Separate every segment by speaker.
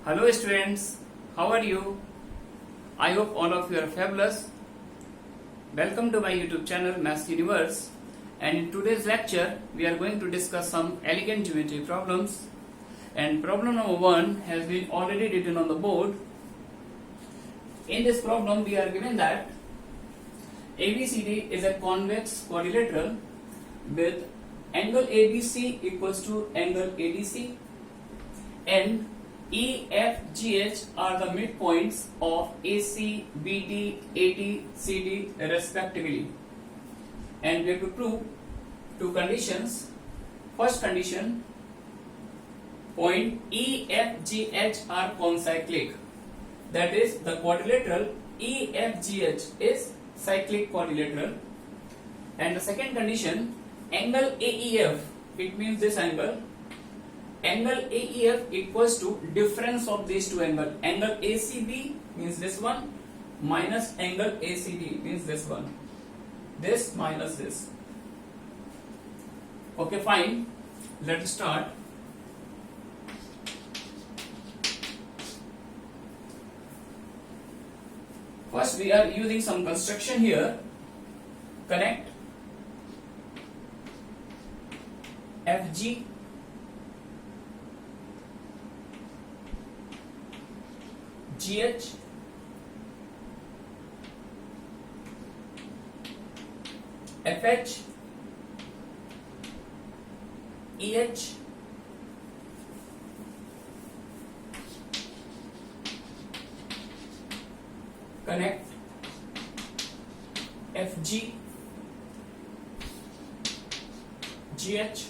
Speaker 1: Hello students, how are you? I hope all of you are fabulous. Welcome to my YouTube channel Maths Universe, and in today's lecture we are going to discuss some elegant geometry problems, and problem number 1 has been already written on the board. In this problem we are given that ABCD is a convex quadrilateral with angle ABC equals to angle ADC and EFGH are the midpoints of AC, BD, AD, CD respectively, and we have to prove two conditions. First condition, point EFGH are concyclic, that is the quadrilateral EFGH is cyclic quadrilateral. And the second condition, angle AEF, it means this angle AEF equals to difference of these two angles. Angle ACB means this one minus angle ACD means this one. This minus this. Okay, fine. Let's start. First we are using some construction here. Connect FG GH FH EH connect FG GH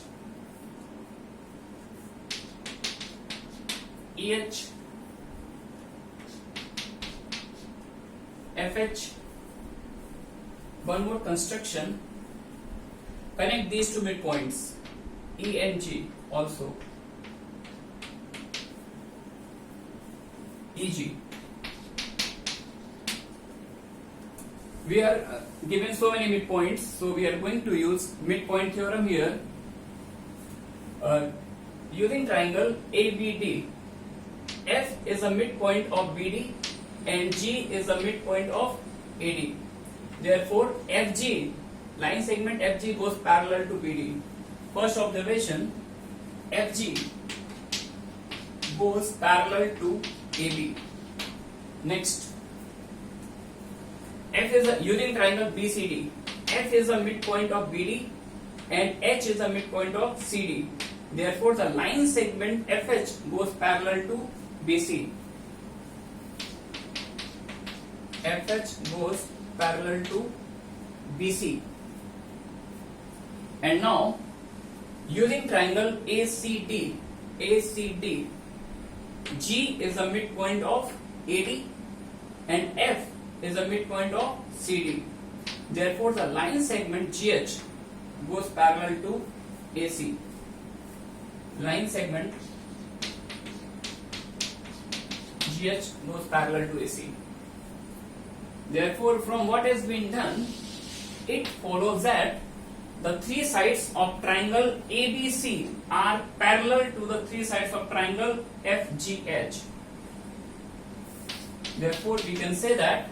Speaker 1: EH FH. One more construction, connect these two midpoints E and G also EG. We are given so many midpoints, so we are going to use midpoint theorem here. Using triangle ABD, F is a midpoint of BD and G is the midpoint of AD. Therefore, FG, line segment FG goes parallel to BD. First observation, FG goes parallel to AB. Next, F is a using triangle BCD. F is the midpoint of BD and H is the midpoint of CD. Therefore, the line segment FH goes parallel to BC. FH goes parallel to BC. And now using triangle ACD, G is the midpoint of AD and F is the midpoint of CD. Therefore, the line segment GH goes parallel to AC. Line segment GH goes parallel to AC. Therefore, from what has been done, it follows that the three sides of triangle ABC are parallel to the three sides of triangle FGH. Therefore, we can say that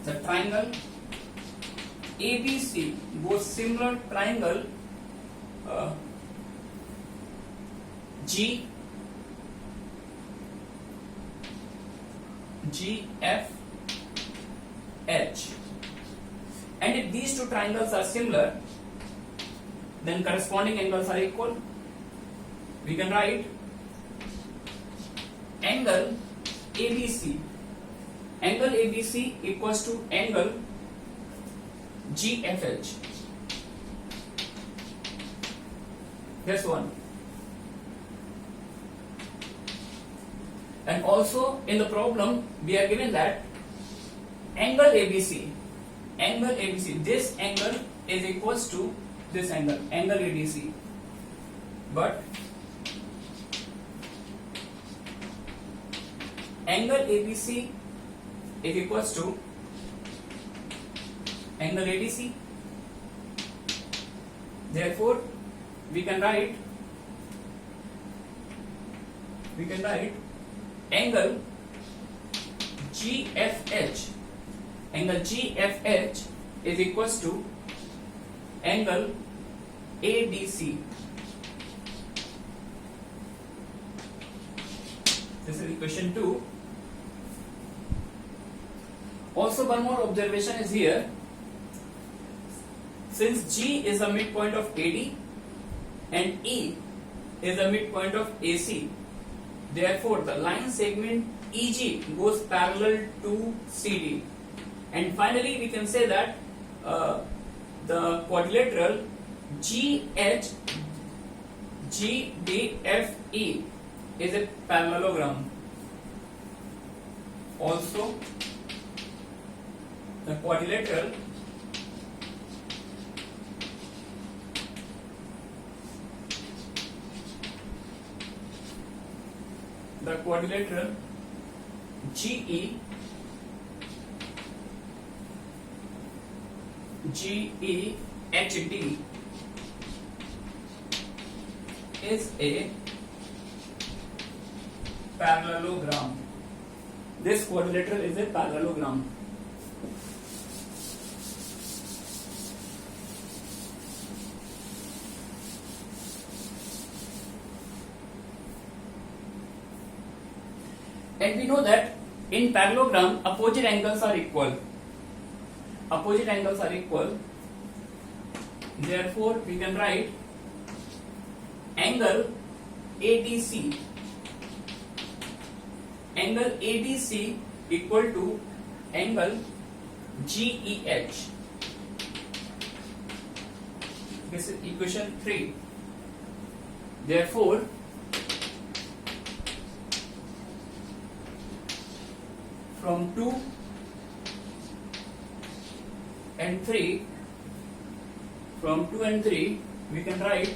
Speaker 1: the triangle ABC goes similar triangle GFH. And if these two triangles are similar, then corresponding angles are equal. We can write angle ABC. Angle ABC equals to angle GFH. That's one. And also in the problem we are given that angle ABC, this angle is equals to this angle ADC, but angle ABC is equals to angle ADC. Therefore, we can write angle GFH, angle GFH is equals to angle ADC. This is equation 2. Also, one more observation is here. Since G is the midpoint of AD and E is the midpoint of AC, therefore the line segment EG goes parallel to CD. And finally, we can say that the quadrilateral GHGDFE is a parallelogram. Also, the quadrilateral GEHD is a parallelogram. This quadrilateral is a parallelogram. And we know that in parallelogram, opposite angles are equal. Opposite angles are equal. Therefore, we can write angle ADC. Angle ADC equal to angle GEH. This is equation 3. Therefore, from 2 and 3, from 2 and 3, we can write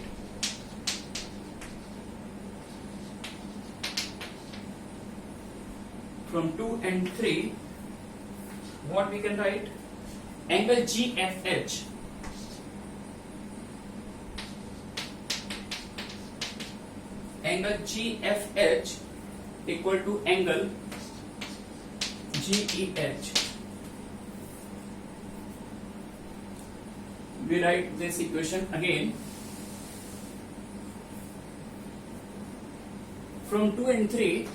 Speaker 1: from 2 and 3, what we can write? Angle GFH. Angle GFH equal to angle GEH. We write this equation again. From 2 and 3,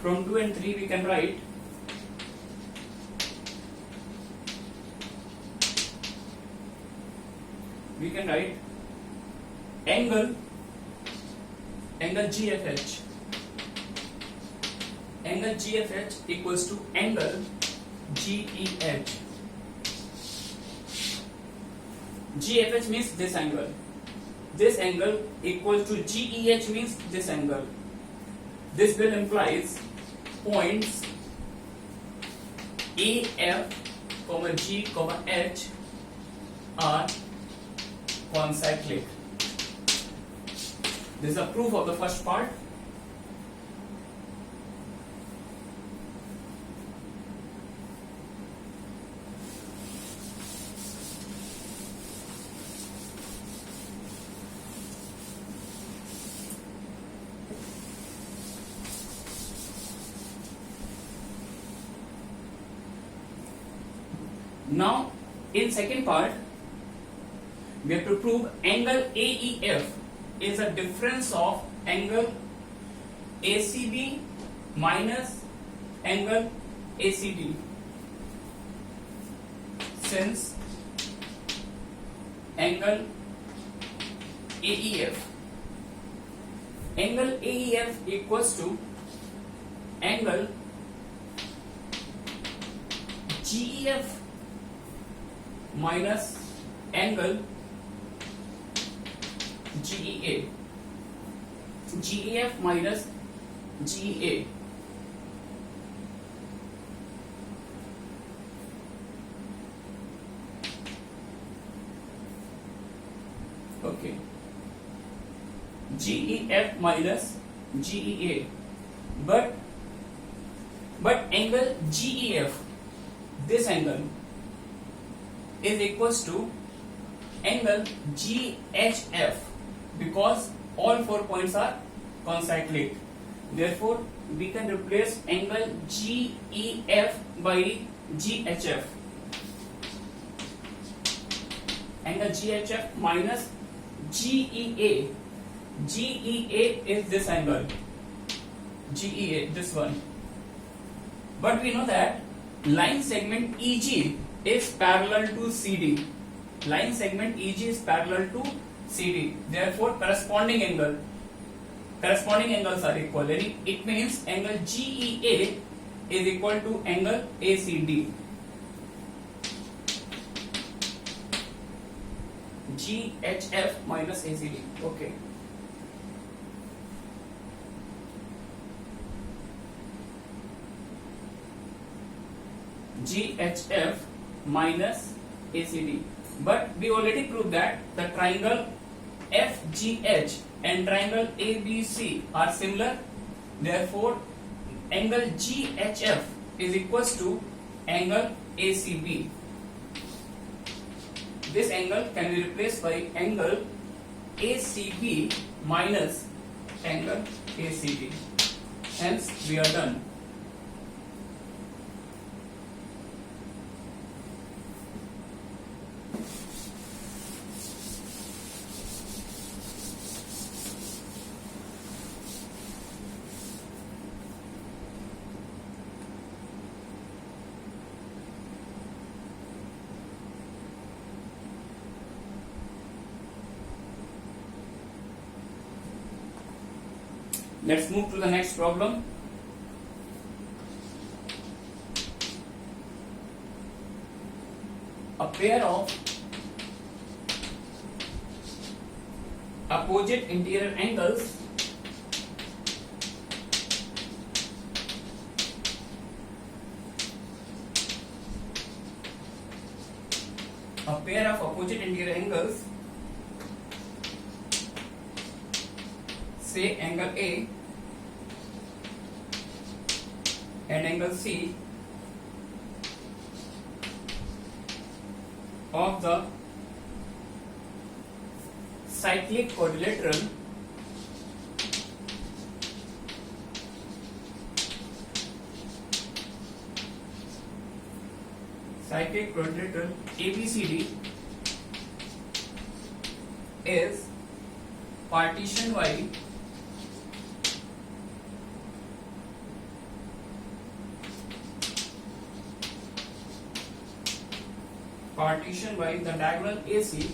Speaker 1: from 2 and 3 we can write angle GFH. Angle GFH equals to angle GEH. GFH means this angle. This angle equals to GEH means this angle. This will implies points A, F, G, H are concyclic. This is a proof of the first part. Now, in second part, we have to prove angle AEF is a difference of angle ACB minus angle ACD. Since angle AEF equals to angle GEF minus angle GEA. GEF minus GEA. Okay. GEF minus GEA. But angle GEF, this angle, is equals to angle GHF because all 4 points are concyclic. Therefore, we can replace angle GEF by GHF. Angle GHF minus GEA. GEA is this angle. GEA, this one. But we know that line segment EG is parallel to CD. Line segment EG is parallel to CD. Therefore, corresponding angles are equal. It means angle GEA is equal to angle ACD. GHF minus ACD. Okay. GHF minus ACD. But we already proved that the triangle FGH and triangle ABC are similar. Therefore, angle GHF is equals to angle ACB. This angle can be replaced by angle ACB minus angle ACD. Hence, we are done. Let's move to the next problem. A pair of opposite interior angles say angle A and angle C of the cyclic quadrilateral ABCD is partition by the diagonal AC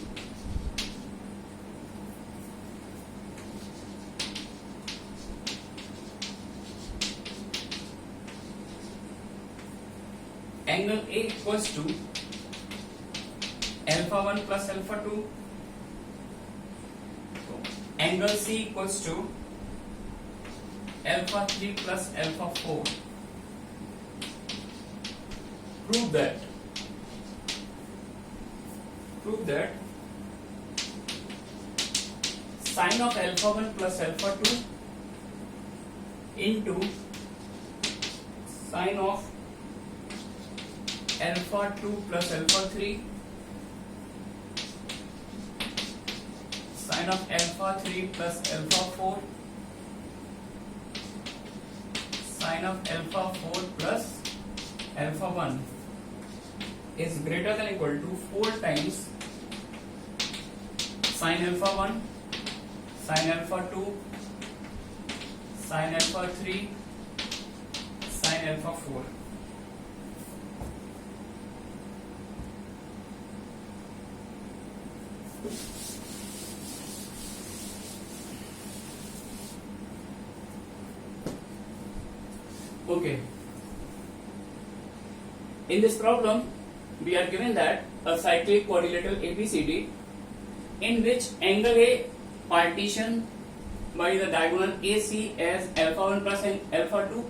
Speaker 1: angle A equals to alpha 1 plus alpha 2, angle C equals to alpha 3 plus alpha 4. Prove that sine of alpha 1 plus alpha 2 into sine of alpha 2 plus alpha 3 sine of alpha 3 plus alpha 4 sine of alpha 4 plus alpha 1 is greater than or equal to 4 times sine alpha 1, sine alpha 2, sine alpha 3, sine alpha 4. Okay. In this problem, we are given that a cyclic quadrilateral ABCD in which angle A partition by the diagonal AC as alpha 1 plus alpha 2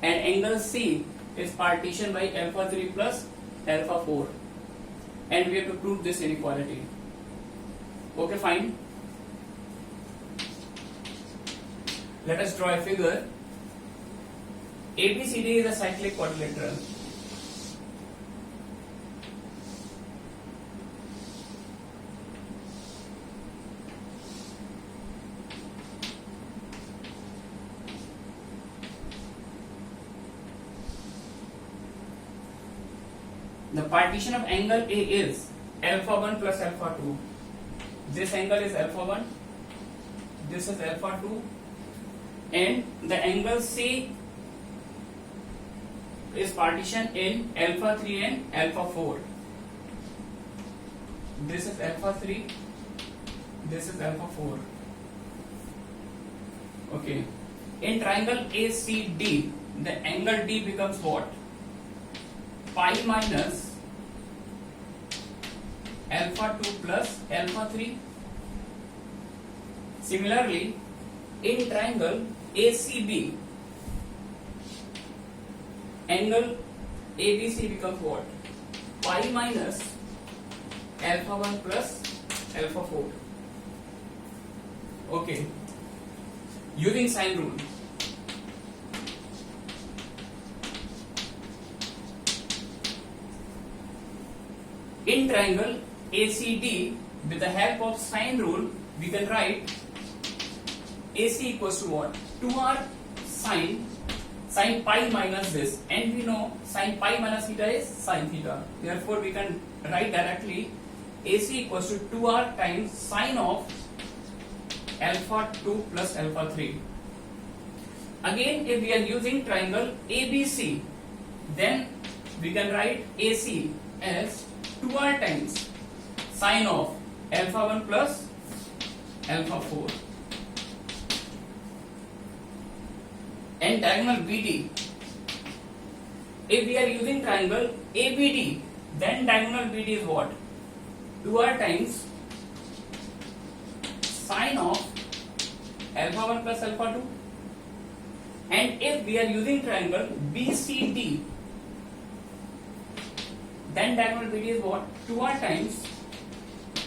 Speaker 1: and angle C is partition by alpha 3 plus alpha 4, and we have to prove this inequality. Okay, fine. Let us draw a figure. ABCD is a cyclic quadrilateral. The partition of angle A is alpha 1 plus alpha 2. This angle is alpha 1, this is alpha 2, and the angle C is partitioned in alpha 3 and alpha 4. This is alpha 3, this is alpha 4. Okay. In triangle ACD, the angle D becomes what? Pi minus alpha 2 plus alpha 3. Similarly, in triangle ACB, angle ABC becomes what? Pi minus alpha 1 plus alpha 4. Okay. Using sine rule. In triangle ACD, with the help of sine rule, we can write AC equals to what? 2r sine pi minus this, and we know sine pi minus theta is sine theta. Therefore, we can write directly AC equals to 2r times sine of alpha 2 plus alpha 3. Again, if we are using triangle ABC, then we can write AC as 2r times sine of alpha 1 plus alpha 4. And diagonal BD, if we are using triangle ABD, then diagonal BD is what? 2r times sine of alpha 1 plus alpha 2. And if we are using triangle BCD, then diagonal BD is what? 2r times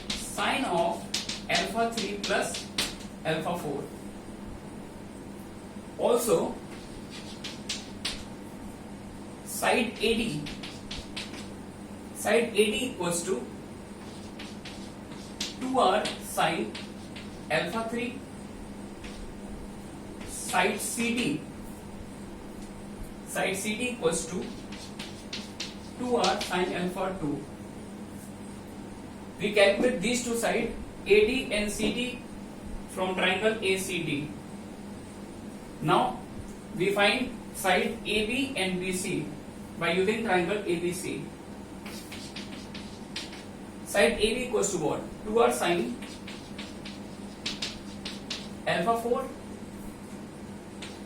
Speaker 1: sine of alpha 3 plus alpha 4. Also, side AD equals to 2r sine alpha 3. Side CD equals to 2r sine alpha 2. We calculate these two sides AD and CD from triangle ACD. Now we find side AB and BC by using triangle ABC. Side AB equals to what? 2r sine alpha 4,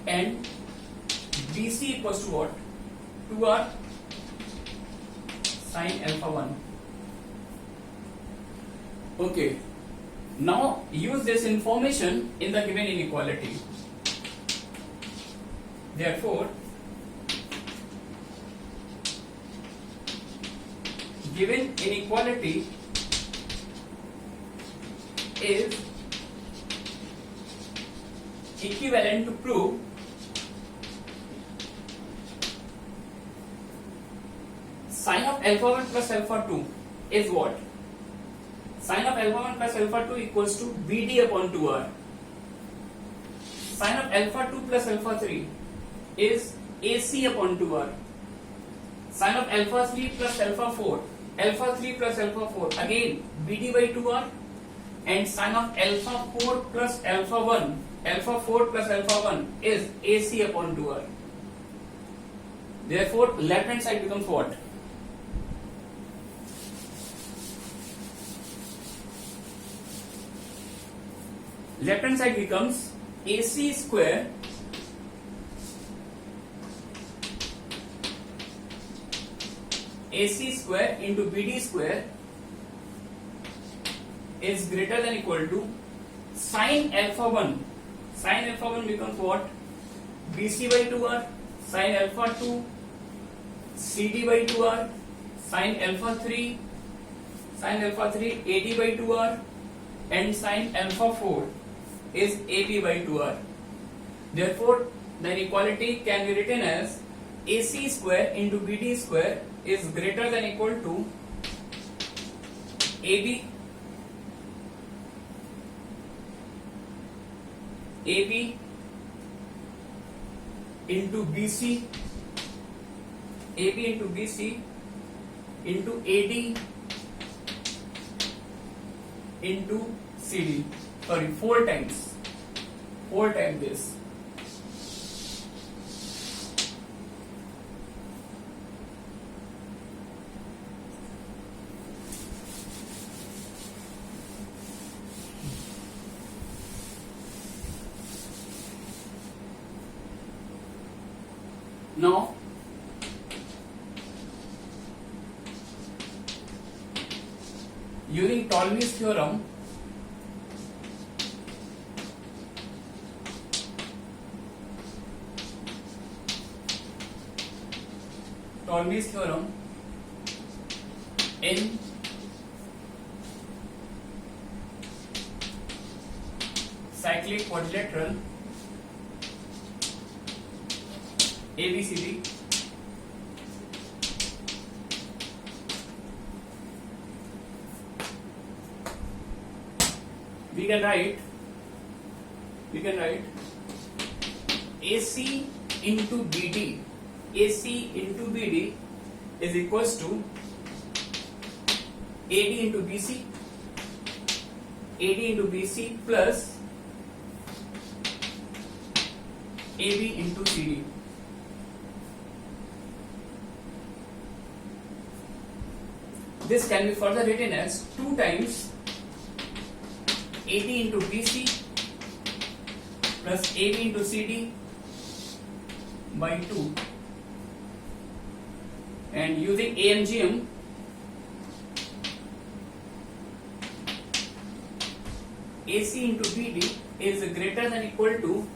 Speaker 1: and BC equals to what? 2r sine alpha 1. Okay. Now use this information in the given inequality. Therefore, given inequality is equivalent to prove sine of alpha 1 plus alpha 2 is what? Sine of alpha 1 plus alpha 2 equals to BD upon 2r. Sine of alpha 2 plus alpha 3 is AC upon 2r. Sine of alpha 3 plus alpha 4, alpha 3 plus alpha 4, again BD by 2r. And sine of alpha 4 plus alpha 1, alpha 4 plus alpha 1 is AC upon 2r. Therefore, left hand side becomes what? Left hand side becomes AC square into BD square is greater than equal to sine alpha 1. Sine alpha 1 becomes what? BC by 2r, sine alpha 2 CD by 2r, sine alpha 3 AD by 2r, and sine alpha 4 is AB by 2r. Therefore, the inequality can be written as AC square into BD square is greater than equal to AB into BC into AD into CD. Sorry, 4 times. 4 times this. Now, using Ptolemy's theorem, in cyclic quadrilateral ABCD, we can write AC into BD is equals to AD into BC plus AB into CD. This can be further written as 2 times AD into BC plus AB into CD by 2. And using AMGM, AC into BD is greater than equal to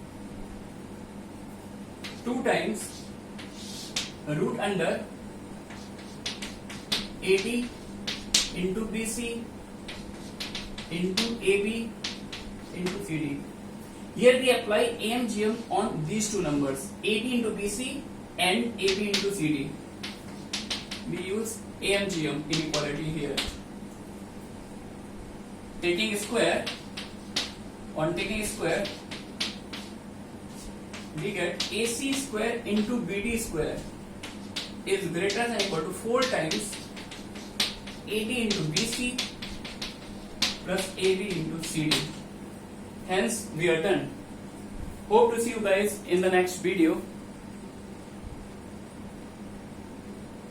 Speaker 1: 2 times root under AD into BC into AB into CD. Here we apply AMGM on these two numbers, AD into BC and AB into CD. We use AMGM inequality here. Taking square, we get AC square into BD square is greater than equal to 4 times AD into BC plus AB into CD. Hence, we are done. Hope to see you guys in the next video.